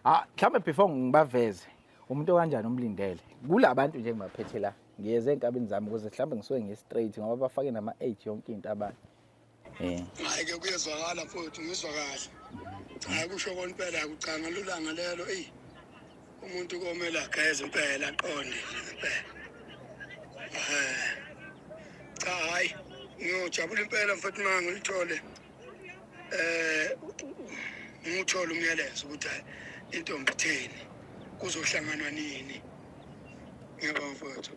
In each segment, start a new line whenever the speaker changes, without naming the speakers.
Mhlawumbe before ngibaveze umuntu kanjani umlindele. Kulabantu nje engibaphethe la. Ngiyeze enkabini zami ukuze mhlawumbe ngisuke nge-straight ngoba bafake nama-age yonke into abantu.
Hayi ke kuyezwakala futhi ngizwa kahle. Hayi kusho konke akucanga lulanga lelo umuntu komele ageze impela aqonde impela. Cha hayi ngiyojabula impela mfowethu manga ngilithole ngithole umyalezo ukuthi hayi intombi itheni kuzohlanganwa nini. Ngiyabonga mfowethu.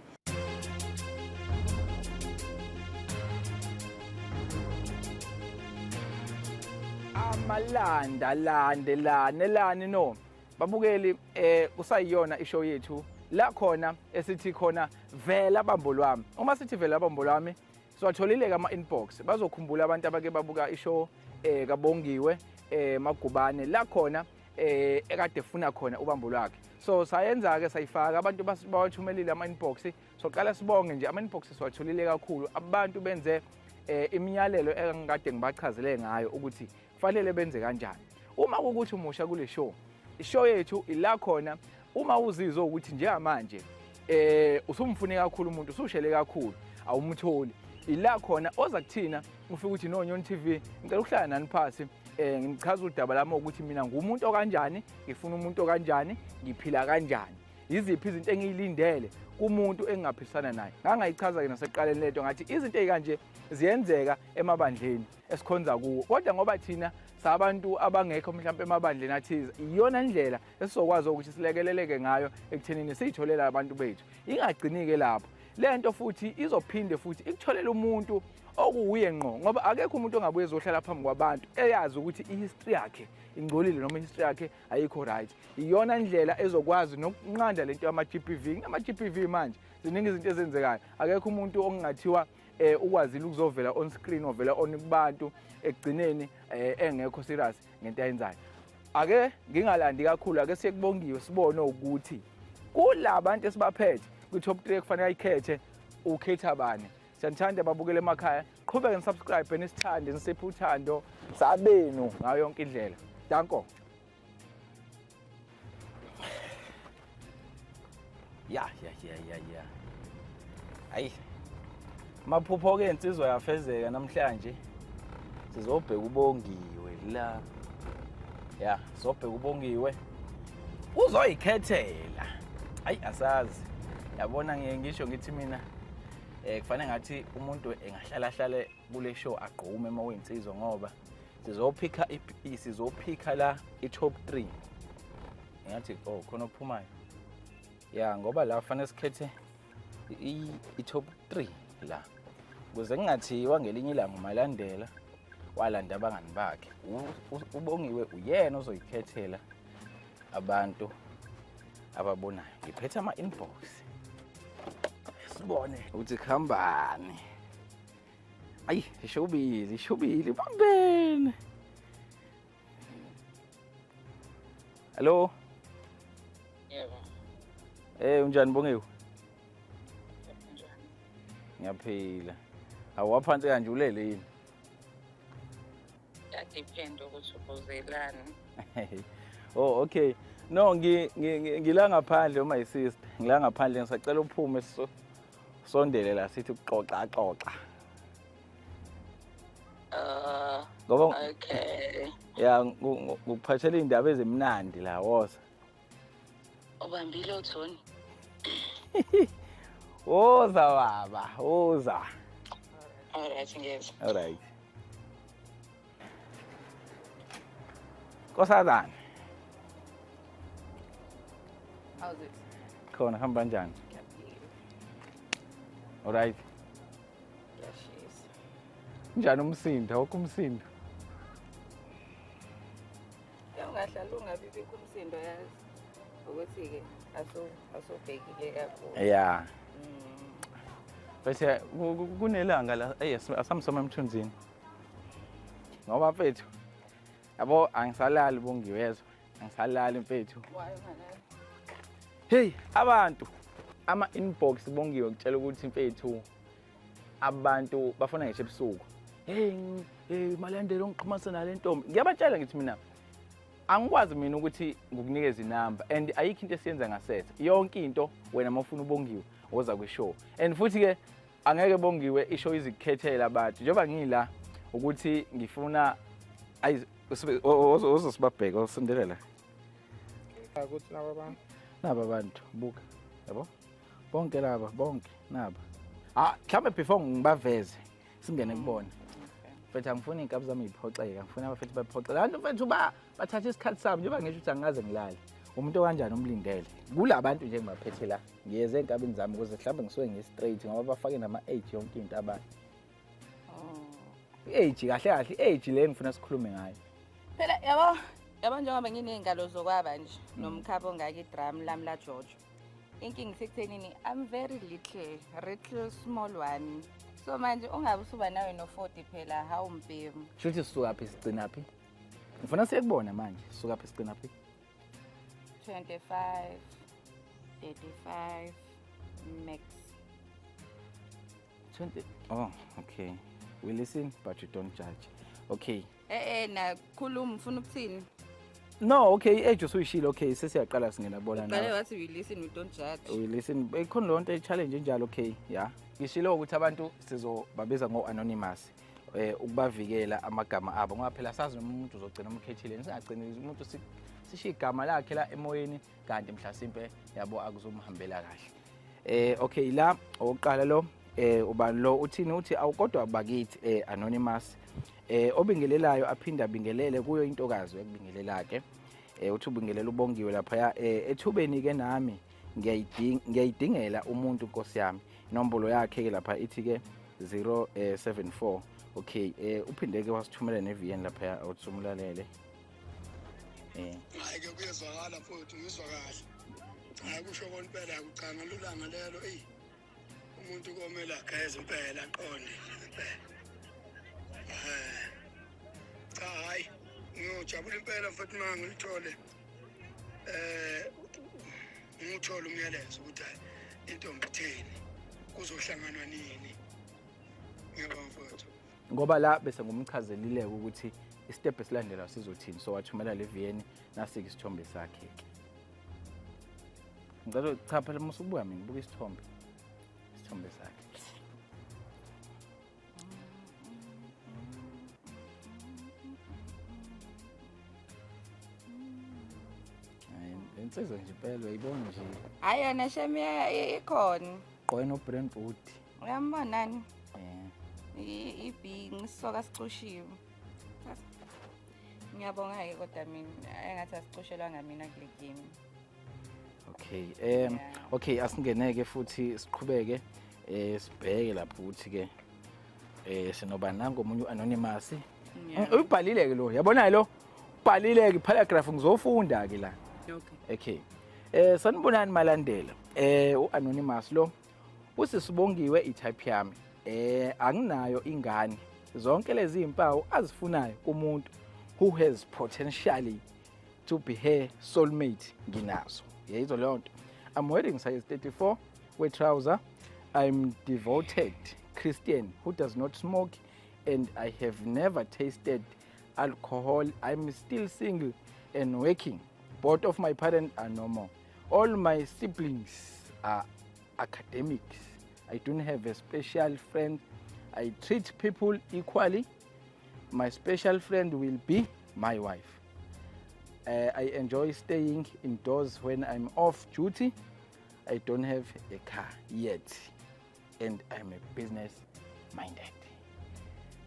Landelani no babukeli kusayiyona ishow yethu la khona esithi khona vela bambo lwami. Uma sithi vela bambo lwami siwatholile ama inbox bazokhumbula abantu abake babuka ishow kaBongiwe Magubane la khona ekade efuna khona ubambo lwakhe. So sayenza ke sayifaka abantu bawathumelile ama inbox. Soqala sibonge nje ama inbox siwatholile kakhulu. Abantu benze imiyalelo engikade ngibachazele ngayo ukuthi kufanele benze kanjani. Uma ukuthi umusha kule show, ishow yethu ila khona uma uzizwe ukuthi njengamanje usumfune kakhulu umuntu usushele kakhulu awumtholi. Ila khona oza kuthina ufika ukuthi no Nyoni TV ngicela ukuhlala nani phasi ngichaza udaba lami ukuthi mina ngumuntu okanjani, ngifuna umuntu okanjani, ngiphila kanjani. Yiziphi izinto engiyilindele kumuntu engingaphisana naye. Ngangayichaza ke naseqaleni leto ngathi izinto ezikanje ziyenzeka emabandleni esikhonza kuwo. Kodwa ngoba thina sabantu abangekho mhlawumbe emabandleni athize, iyona indlela esizokwazi ukuthi silekeleleke ngayo ekuthenini siyitholela abantu bethu. Ingagcinike lapho. Lento futhi izophinde futhi ikutholela umuntu okuwuye ngqo ngoba akekho umuntu ongabuye ezohlala phambi kwabantu eyazi ukuthi ihistory yakhe ingcolile noma ihistory yakhe ayikho right. Iyona indlela ezokwazi nokunqanda lento yama-GBV. Nama-GBV manje ziningi izinto ezenzekayo. Akekho umuntu ongathiwa ukwazile ukuzovela on screen ovela on kubantu ekugcineni engekho serious ngento ayenzayo. Ake ngingalandi kakhulu ake siye kubongiwe sibone ukuthi kulabantu esibaphethe ku-top 3 kufanele ayikhethe ukhetha bani. Siyanthanda babukele emakhaya. Qhubeke nisubscribe nisithande nisiphe uthando sabenu ngayo yonke indlela. Danko. Ya. Hayi. Maphupho ke insizwa yafezeka namhlanje. Sizobheka uBongiwe la. Ya, sizobheka uBongiwe. Uzoyikhethela. Hayi asazi. Yabona ngisho ngithi mina kufanele ngathi umuntu engahlala kule show agqume uma weyinsizwa ngoba sizophika la i-top 3. Ngathi khona ophumayo. Ya ngoba la kufanele sikhethe i-top 3 la. Kuze ngingathiwa ngelinye ilanga umalandela walanda abangani bakhe. uBongiwe uyena ozoyikhethela abantu ababonayo. Ngiphethe ama inbox. Sibone ukuthi khambani. Ayi, ishubili bambene. Hello.
Yebo.
Unjani Bongiwe?
Njani?
Ngiyaphila. Awaphansi kanje ulele yini?
Depend ukuthi ubuzelani.
Oh okay. No ngila ngaphandle uma yisister. Ngila ngaphandle ngisacela uphume sondele la sithi ukuxoxa. Ngoba
Okay.
ya ngikuphathela indaba ezimnandi la woza.
Ubambile uThoni.
Woza baba, woza.
Alright ngiyezwa.
Alright. Kosadani.
How's it?
Khona hamba kanjani? Alright.
Yes, she is.
Njani umsindo? Awukho umsindo?
Ungahlala ungabibikho umsindo yazi. Ukuthi ke asobhekile kakhulu.
Yeah. Bese kunelanga la asamsoma emthunzini. Ngoba mfethu yabo angisalali Bongiwezwa. Angisalali mfethu.
Why ungalali?
Hey, abantu ama inbox Bongiwe ukutshela ukuthi mfethu abantu bafuna ngisho ebusuku. Hey malandela ongiqhumasa nale ntombi. Ngiyabatshela ngithi mina angikwazi mina ukuthi ngikunikeza inamba and ayikho into esiyenza ngasetha yonke into wena mawufuna ubongiwe woza kwishow and futhi ke angeke bongiwe ishow izikukhethela abantu njengoba ngila ukuthi ngifuna ozosibabheka osondelela
ukuthi
naba abantu buka yabo bonke laba bonke naba mhlawumbe before ngibaveze singene kubona mfethu angifuni iy'nkabi zami y'phoxeke angifuni abafethu baphoxeke abantu mfethu bathatha isikhathi sami njengoba ngisho ukuthi angaze ngilale umuntu okanjani umlindele kula bantu nje ngibaphethe la ngiyeze ey'nkabini zami ukuze mhlawumbe ngisuke ngi-straight ngoba bafake nama-age yonke into abanye i-age kahle kahle i-age le ngifuna sikhulume ngayo
Phela yabo njengoba nginey'ngalo zokwaba nje nomkhapha ongaka idrum lami la George. Inkinga isekuthenini I'm very little small one. So manje ungabe usuba nawe no-40 phela hawu mbhemu.
Shuthi sisukaphi sigcinaphi ngifuna siyekubona manje sisukaphi sigcinaphi
25, 35 max.
20 oh okay we listen but you don't judge okay
Na khuluma ufuna ukuthini?
no okay age usuyishilo okay sesiyaqala singena bona
Qale
nawe
wathi we listen we don't judge.
we listen ikhona lonto i-challenge enjalo okay yeah ngishilo ukuthi abantu sizobabiza ngo-anonymous ukubavikela amagama abo ngoba phela sazi noma umuntu uzogcina umkhethile nisingagcini umuntu sishiya igama lakhe la emoyeni kanti mhlasimpe yabo akuzomhambela kahle okay la oqala lo uba lo uthini uthi awukodwa bakithi anonymous obingelelayo aphinda bingelele kuyo intokazi ekubingelelake uthi ubingelela ubongiwe lapha ethubeni ke nami ngiyayidingela umuntu Nkosi yami inombolo yakhe ke lapha ithi ke 074 okay uphinde ke wasithumela neVN lapha uthumulalele
hayi ke kuyezwakala futhi ngizwa kahle hayi kusho kona impela akucanga lulanga lelo umuntu komela geza impela aqonde cha hayi ngiyojabula impela mfethu mama ngilithole ngithole umyalezo ukuthi intombi itheni kuzohlanganwa nini ngiyabonga mfethu
ngoba la bese ngumchazelileke ukuthi istep esilandela sizothini so wathumela leVN nasike isithombe sakhe ke ngicela cha phela musubuka mina ngibuka isithombe sakhe insizwa nje impela uyayibona nje
Hayi yona shemiya ikhona.
qoye no brand boot
Uyambona nani? Ibi ngisoka sicushiwe. Ngiyabonga ke kodwa mina engathi asicushelwa ngamina kule game.
okay okay asingeneke futhi siqhubeke sibheke lapho ukuthi ke sinoba nango umunye anonymous uyibhalile ke lo yabona lo ubhalile ke paragraph ngizofunda ke la okay sanibonani malandela uanonymous lo usisibongiwe itype yami anginayo ingane zonke lezi impawu azifunayo kumuntu who has potentially to be her soulmate nginazo yeyizo lonto I'm wearing size 34 with trouser I'm devoted Christian who does not smoke and I have never tasted alcohol I'm still single and working both of my parents are normal all my siblings are academics I don't have a special friend I treat people equally my special friend will be my wife I enjoy staying indoors when I'm off duty I don't have a car yet and I'm a business minded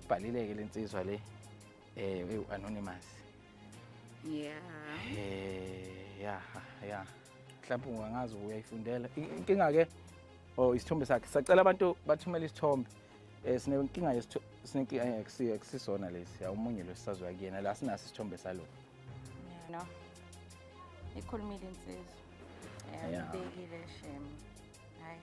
balileke lensizwa le anonymous
Yeah.
yeah mhlawumbe ungangazi uyayifundela inkinga ke isithombe sakhe sacela abantu bathumela isithombe sinenkinga sinenkinga akusisona lesi awumunye lo sisazwa kuyena la sinaso isithombe salo
No. Ikhulumile insizwa. Ngibekile shem. Hayi.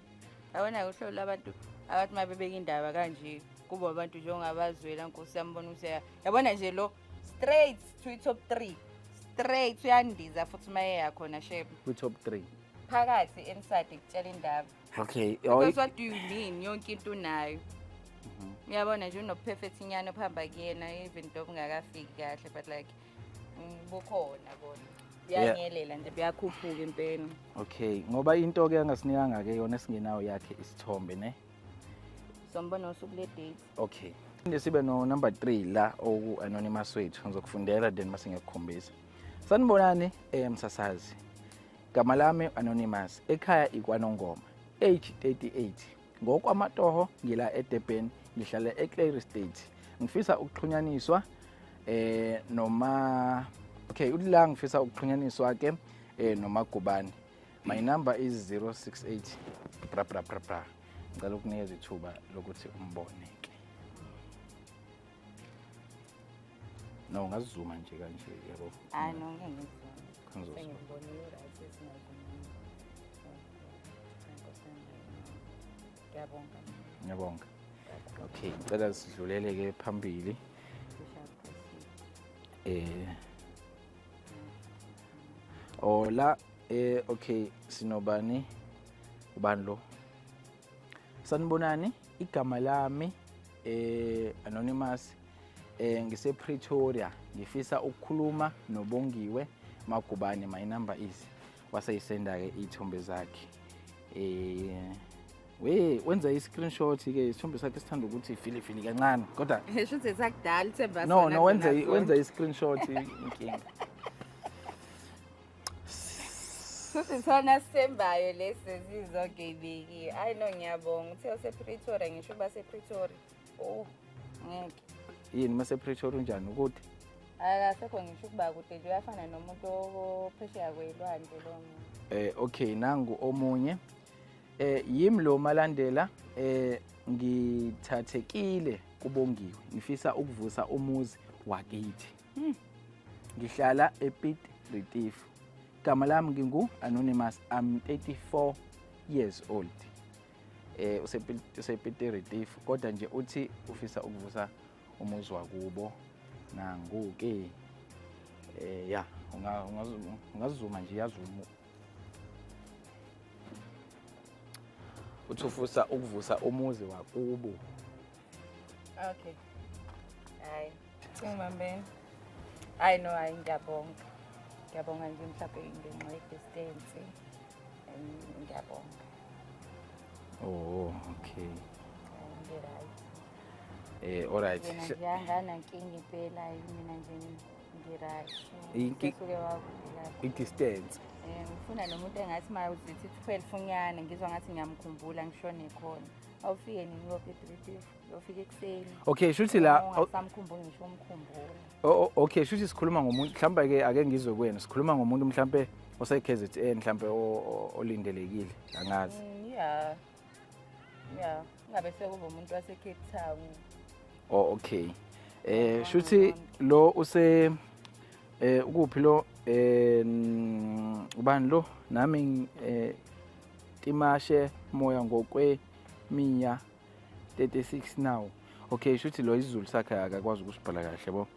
Awona uhlobo labantu abathi mabebeka indaba kanje kuba abantu njengabazwela Nkosi yambona ukuthi yabona nje lo straight to top 3. Straight uyandiza futhi maye yakhona shem.
ku top 3
Phakathi inside kutshela indaba.
okay
Because what do you mean yonke into unayo? Ngiyabona nje uno perfect inyano phamba kuyena even though ungakafiki kahle but like bukhona bona. Biyanyelela nje biyakhuphuka impela.
Okay, ngoba into ke angasinikanga ke yona singenayo yakhe isithombe ne.
Sombona usuku le date.
Okay. Inde sibe no number 3 la oku anonymous wethu ngizokufundela then mase ngiyakukhombisa. Sanibonani msasazi. Gama lami anonymous. Ekhaya ikwanongoma. Age 38. Ngokwamatoho ngila eDurban, ngihlala eClear State. Ngifisa ukuxhunyaniswa noma okay, udla ngifisa ukuxhunyaniswa ke noMagubane. My number is 068 bra bra bra bra. Ngicela ukunikeza ithuba lokuthi umbone ke. No, ngazuma nje kanje yabo.
No ngeke ngizwe. Sengibonile right singazuma.
Ngiyabonga. Okay, ngicela sidlulele ke phambili. Ola okay, sinobani ubani lo? Sanibonani, igama lami anonymous ngise Pretoria, ngifisa ukukhuluma noBongiwe Magubane. My number is wasayisenda ke ithombe zakhe. Wenza i-screenshot ke isithombe sakhe sithanda ukuthi fili kancane kodwa
Esho ukuthi sakudala ithemba
no wenza i-screenshot inkinga.
Futhi sona sembayo lesi sizonke ibiki. Hayi no ngiyabonga. Uthe usePretoria ngisho base Pretoria. Oh, ngeke.
Yini mase Pretoria unjani ukuthi?
Akasekho ngisho kuba kude nje uyafana nomuntu ophesheya kwelwandle lo.
Okay, nangu omunye. Yimi lo malandela ngithathekile kuBongiwe. Ngifisa ukuvusa umuzi wakithi. Ngihlala ePiet Retief. Igama lami ngingu Anonymous. I'm 34 years old. usePiet Retief kodwa nje uthi ufisa ukuvusa umuzi wakubo. Nangu ke ya ungazuma nje yazuma. Uthufisa ukuvusa umuzi wakubo.
Okay. Hayi. Ngimambeni. I know ngiyabonga. Ngiyabonga nje mhlawumbe ngenxa ye-distance. Ngiyabonga.
Oh, okay.
Right.
All right.
Ngiyangana inkinga impela mina nje ngiright. Kusuke wakudla.
I-distance.
Ngifuna nomuntu engathi mawuzithi 12 unyana ngizwa ngathi ngiyamkhumbula ngishone khona. Awufike nini ngoPiet? Ufike ekseni.
Okay, shuthi la
samkhumbula ngisho umkhumbula.
Okay, shuthi sikhuluma ngomuntu mhlawumbe ke ake ngizwe kuwena. Sikhuluma ngomuntu mhlawumbe oseKZN mhlawumbe olindelekile angazi.
Yeah. Ngabe sekuba umuntu wase Cape Town.
Oh, okay. Shuthi lo use ukuphi lo ubani lo nami Timashe Moya ngokweminya 36 now. Okay, shuthi lo isizulu sakhe akakwazi ukusibhala kahle bo.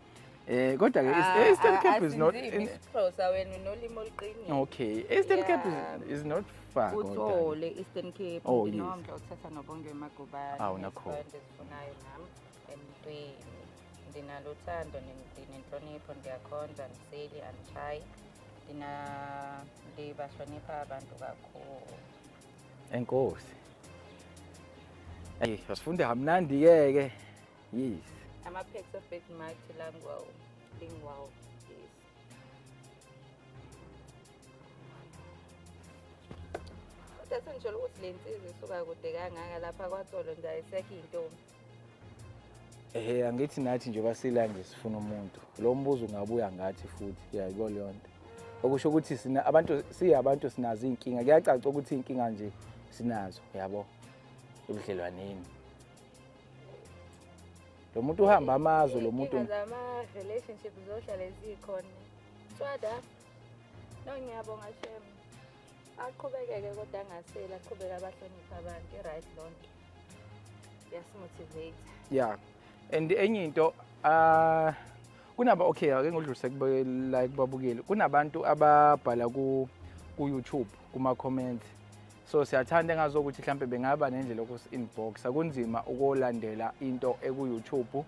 Kodwa ke Eastern Cape is not in
Xhosa wena unolimo oliqinile.
Okay, Eastern Cape is not far kodwa.
Uthole Eastern Cape
yes.
nginomdla ukuthatha noBongiwe Magubane.
Nakho.
Endizifunayo nami emntweni. Ndinalo uthando nenhlonipho ndiyakhonza ngiseli angishayi. Ndibahlonipha abantu kakhulu.
Enkosi. Asifunda hamnandi ke. Yes.
Ama-packs of Big multilingual. Yes. Kodwa sengijolo ukuthi le nsizwa isuka kude kangaka lapha kwaTsolo nje ayisekho intombi.
Angithi nathi nje basilanje sifuna umuntu. Lo mbuzo ungabuya ngathi futhi yayiko leyo nto. Okusho ukuthi siyabantu sinazo inkinga. Kuyacaca ukuthi inkinga nje sinazo, yabo. Ebudlelwaneni. Lo muntu uhamba amazwe lo muntu
ama relationship zohlala ezikhona. Swada. Ngiyabonga Shem. Aqhubekeke kodwa angaseli aqhubeka abahlonipha abantu right lonke. Yasimotivate.
Yeah. And enye into kunaba okay ake ngidlulise like babukeli kunabantu ababhala ku YouTube kuma comments so siyathanda engazokuthi mhlambe bengaba nendlela yokusi inbox akunzima ukulandela into eku YouTube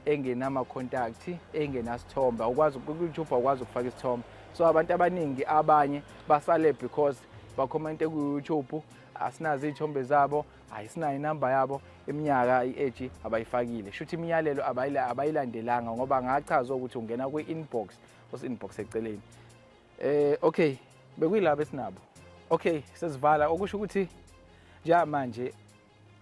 engenama-contact, engenasithombe. Awukwazi ku-YouTube awukwazi ukufaka isithombe. So abantu abaningi abanye basale because bakhomente ku-YouTube asinazo iy'thombe zabo, ayisinayo inamba yabo, iminyaka i-age abayifakile. Shuthi imiyalelo abayilandelanga ngoba ngachaza ukuthi ungena kwi-inbox, inbox eceleni. Okay, bekuyilabo esinabo. Okay, sesivala okusho ukuthi manje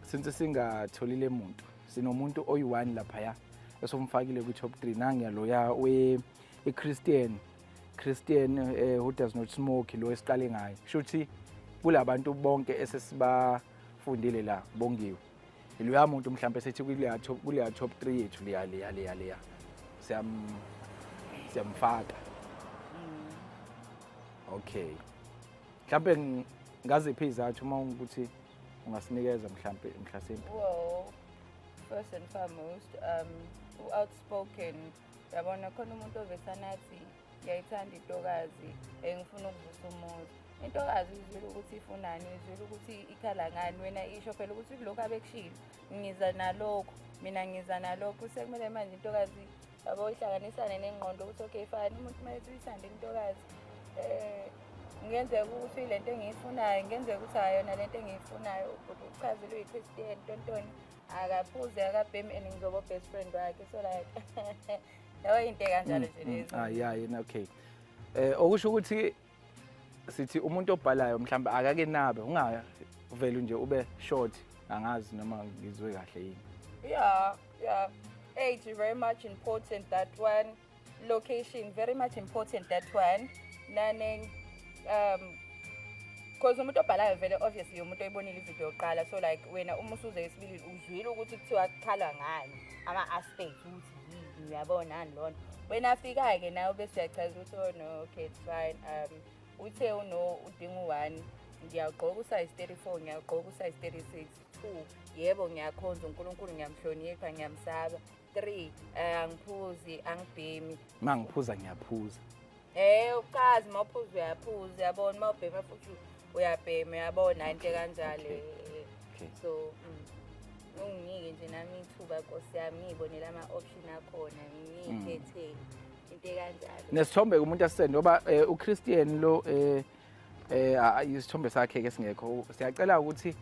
since singatholile umuntu, sinomuntu oyi-1 laphaya esomfakile kwi-top 3 nangiya loya we-Christian who does not smoke, lo esiqale ngayo. Shuthi kulabantu bonke esesibafundile la bongiwe. Iloya muntu mhlambe sethi kuleya top 3 yethu leya. Siyamfaka. Okay. Mhlambe ngaziphi izathu uma ukuthi ungasinikeza mhlasimbe?
Well, first and foremost, outspoken. Yabona khona umuntu ovesanathi ngiyayithanda intokazi engifuna ukuvusa umuzi. Intokazi izwile ukuthi ifunani, izwile ukuthi ikhala ngani, wena isho phela ukuthi lokho abekushilo. Ngiza nalokho, mina ngiza nalokho. Sekumele manje intokazi yabo ihlanganisane nengqondo ukuthi okay fine umuntu manje uyithanda intokazi. Ngenzeka ukuthi lento engiyifunayo, ngenzeka ukuthi ayona lento engiyifunayo, uchazile uyi-Christian tontoni akaphuze akabhemi and ngizoba best friend wakhe. So like yawo into kanjalo nje lezi.
Yena okay. Okusho ukuthi sithi umuntu obhalayo mhlawumbe akake nabe ungavele nje ube short, angazi noma ngizwe kahle yini.
Yeah. Age very much important, that one. Location very much important, that one. Nane because umuntu obhalayo vele obviously umuntu oyibonile ivideo yokuqala, so like wena uma usuze esibili uzwile ukuthi kuthiwa kukhalwa ngani ama-aspects ukuthi yini uyabona nani lona. Wena afika ke nawe bese uyachaza ukuthi oh no okay it's fine. Uthe udinga u1 ngiyagqoka usize 34, ngiyagqoka usize 36. 2 yebo ngiyakhonza uNkulunkulu, ngiyamhlonipha, ngiyamsaba. 3 angiphuzi, angibhemi.
Mangiphuza ngiyaphuza.
Ukazi mawuphuza uyaphuza, yabona mawubhema futhi uyabhema, yabona into kanjalo. So unginike nje nami ithuba Nkosi yami ngibonela ama-option akhona, ngiyiphethe into kanjalo.
Nesithombe umuntu asisende ngoba uChristian lo isithombe sakhe ke singekho. Siyacela ukuthi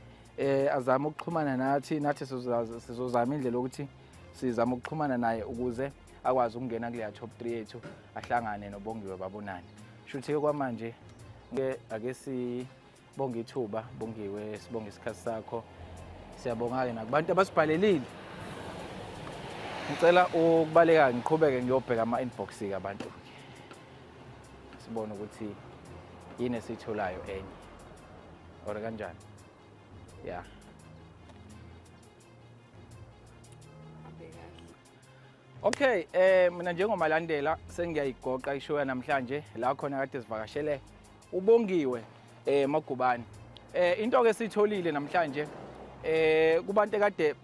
azame ukuxhumana nathi sizozama indlela ukuthi sizama ukuxhumana naye ukuze akwazi ukungena kuleya top 3 yethu ahlangane noBongiwe babonane. Shuthi kwamanje ake sibonge ithuba Bongiwe, sibonge isikhathi sakho. Siyabonga-ke nakubantu abasibhalelile. Ngicela ukubaleka ngiqhubeke ngiyobheka ama-inbox-ke abantu. Sibone ukuthi yini esitholayo enye. Ora kanjani? Yeah. Okay, mina njengomalandela sengiyayigoqa ishow namhlanje la khona kade sivakashele uBongiwe Magubane. Into ke sitholile namhlanje kubantu kade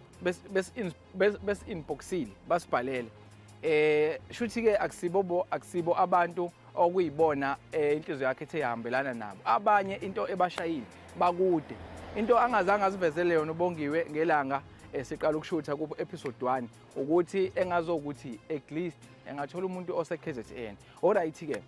bes inboxile basibhalele. Shuthi ke akusibo abantu okuyibona inhliziyo yakhe ethe ihambelana nabo. Abanye into ebashayile bakude. Into angazange azivezele yona uBongiwe ngelanga siqala ukushutha ku episode 1 ukuthi engazokuthi at least engathola umuntu ose-KZN. Alright ke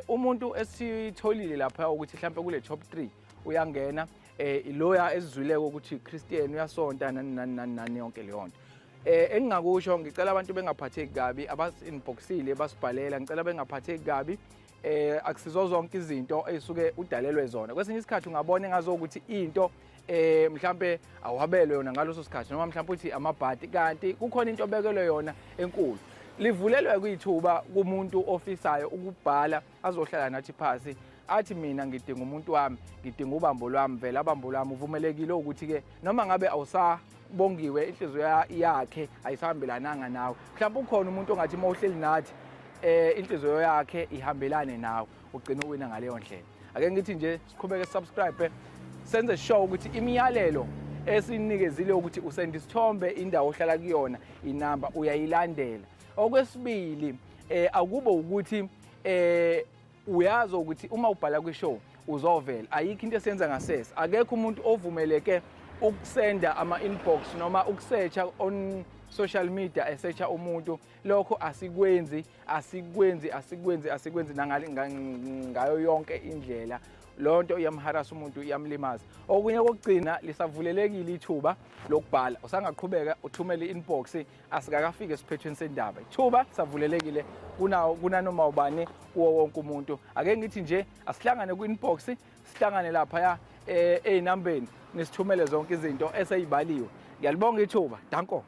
umuntu esitholile lapha ukuthi mhlawumbe kule top 3 uyangena iloya ezizwileko ukuthi Christian uyasonta nani yonke leyo nto. Engingakusho ngicela abantu bengaphatheki kabi abas-inboxile basibhalela, ngicela bengaphatheki kabi. Akusizo zonke izinto ezisuke udalelwe zona. Kwesinye isikhathi ungabona engazokuthi into mhlambe awabelwe yona ngaloso sikhathi noma mhlambe uthi amabhati, kanti kukhona into obekelwe yona enkulu. Livulelwe kwithuba kumuntu ofisayo ukubhala azohlala nathi phasi athi mina ngidinga umuntu wami, ngidinga ubambo lwami, vele abambo lwami uvumelekile ukuthi ke noma ngabe awusabongiwe inhliziyo yakhe ayisambelananga nawe. Mhlawumbe ukhona umuntu ongathi mawuhleli nathi inhliziyo yakhe ihambelane nawe, ugcina uwina ngaleyo ndlela. Ake ngithi nje siqhubeke subscribe senze show ukuthi imiyalelo esinikezile ukuthi usenda isithombe, indawo ohlala kuyona, inamba uyayilandela. Okwesibili akubo ukuthi uyazi ukuthi uma ubhala kwishow uzovela, ayikho into esenza ngasese. Akekho umuntu ovumeleke ukusenda ama-inbox noma ukusearcha on social media esearcha umuntu lokho asikwenzi ngayo yonke indlela lonto iyamharasa umuntu iyamlimaza. Okunye kokugcina lisavulelekile ithuba lokubhala usangaqhubeka uthumele inbox asikakafike esiphethweni sendaba ithuba savulelekile kunanoma ubani kuwo wonke umuntu. Ake ngithi nje asihlangane ku-inbox sihlangane lapha ey'nambeni nisithumele zonke izinto eseyibaliwe. Ngiyalibonga ithuba, danko.